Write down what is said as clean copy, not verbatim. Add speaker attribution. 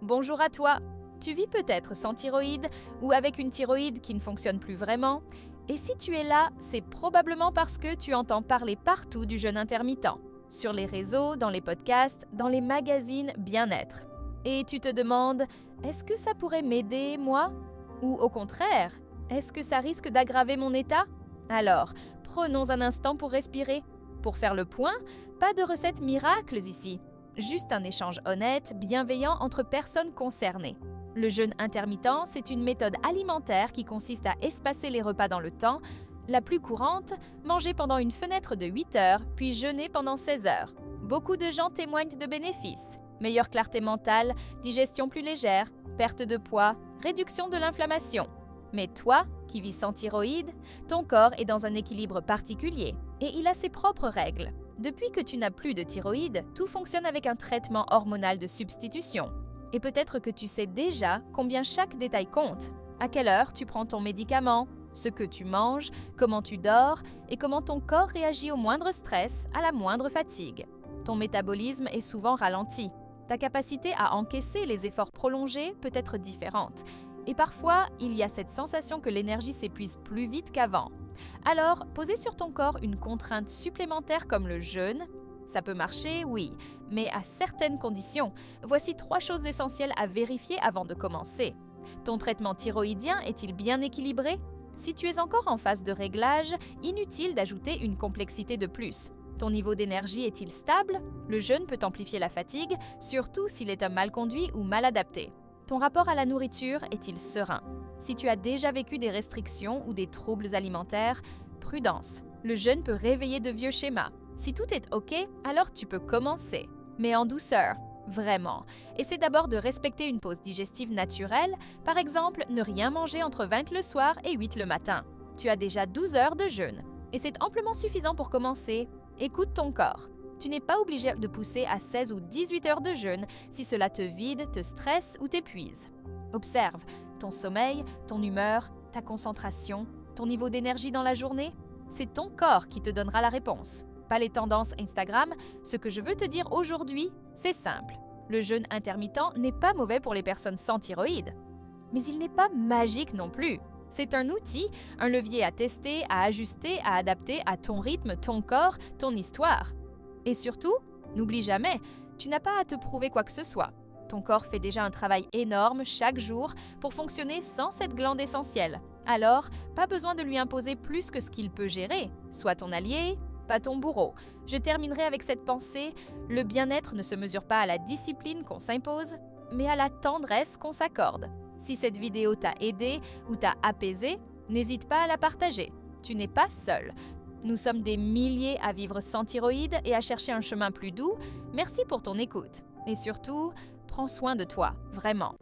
Speaker 1: Bonjour à toi. Tu vis peut-être sans thyroïde ou avec une thyroïde qui ne fonctionne plus vraiment. Et si tu es là, c'est probablement parce que tu entends parler partout du jeûne intermittent. Sur les réseaux, dans les podcasts, dans les magazines bien-être. Et tu te demandes, est-ce que ça pourrait m'aider, moi? Ou au contraire, est-ce que ça risque d'aggraver mon état? Alors, prenons un instant pour respirer. Pour faire le point, pas de recettes miracles ici. Juste un échange honnête, bienveillant entre personnes concernées. Le jeûne intermittent, c'est une méthode alimentaire qui consiste à espacer les repas dans le temps. La plus courante, manger pendant une fenêtre de 8 heures, puis jeûner pendant 16 heures. Beaucoup de gens témoignent de bénéfices. Meilleure clarté mentale, digestion plus légère, perte de poids, réduction de l'inflammation. Mais toi, qui vis sans thyroïde, ton corps est dans un équilibre particulier et il a ses propres règles. Depuis que tu n'as plus de thyroïde, tout fonctionne avec un traitement hormonal de substitution. Et peut-être que tu sais déjà combien chaque détail compte. À quelle heure tu prends ton médicament, ce que tu manges, comment tu dors et comment ton corps réagit au moindre stress, à la moindre fatigue. Ton métabolisme est souvent ralenti. Ta capacité à encaisser les efforts prolongés peut être différente. Et parfois, il y a cette sensation que l'énergie s'épuise plus vite qu'avant. Alors, poser sur ton corps une contrainte supplémentaire comme le jeûne, ça peut marcher, oui, mais à certaines conditions. Voici 3 choses essentielles à vérifier avant de commencer. Ton traitement thyroïdien est-il bien équilibré? Si tu es encore en phase de réglage, inutile d'ajouter une complexité de plus. Ton niveau d'énergie est-il stable? Le jeûne peut amplifier la fatigue, surtout s'il est mal conduit ou mal adapté. Ton rapport à la nourriture est-il serein? Si tu as déjà vécu des restrictions ou des troubles alimentaires, prudence. Le jeûne peut réveiller de vieux schémas. Si tout est OK, alors tu peux commencer. Mais en douceur, vraiment. Essaie d'abord de respecter une pause digestive naturelle, par exemple ne rien manger entre 20 le soir et 8 le matin. Tu as déjà 12 heures de jeûne. Et c'est amplement suffisant pour commencer. Écoute ton corps. Tu n'es pas obligé de pousser à 16 ou 18 heures de jeûne si cela te vide, te stresse ou t'épuise. Observe ton sommeil, ton humeur, ta concentration, ton niveau d'énergie dans la journée. C'est ton corps qui te donnera la réponse. Pas les tendances Instagram. Ce que je veux te dire aujourd'hui, c'est simple. Le jeûne intermittent n'est pas mauvais pour les personnes sans thyroïde. Mais il n'est pas magique non plus. C'est un outil, un levier à tester, à ajuster, à adapter à ton rythme, ton corps, ton histoire. Et surtout, n'oublie jamais, tu n'as pas à te prouver quoi que ce soit. Ton corps fait déjà un travail énorme chaque jour pour fonctionner sans cette glande essentielle. Alors, pas besoin de lui imposer plus que ce qu'il peut gérer. Sois ton allié, pas ton bourreau. Je terminerai avec cette pensée, le bien-être ne se mesure pas à la discipline qu'on s'impose, mais à la tendresse qu'on s'accorde. Si cette vidéo t'a aidé ou t'a apaisé, n'hésite pas à la partager. Tu n'es pas seul. Nous sommes des milliers à vivre sans thyroïde et à chercher un chemin plus doux. Merci pour ton écoute. Et surtout, prends soin de toi, vraiment.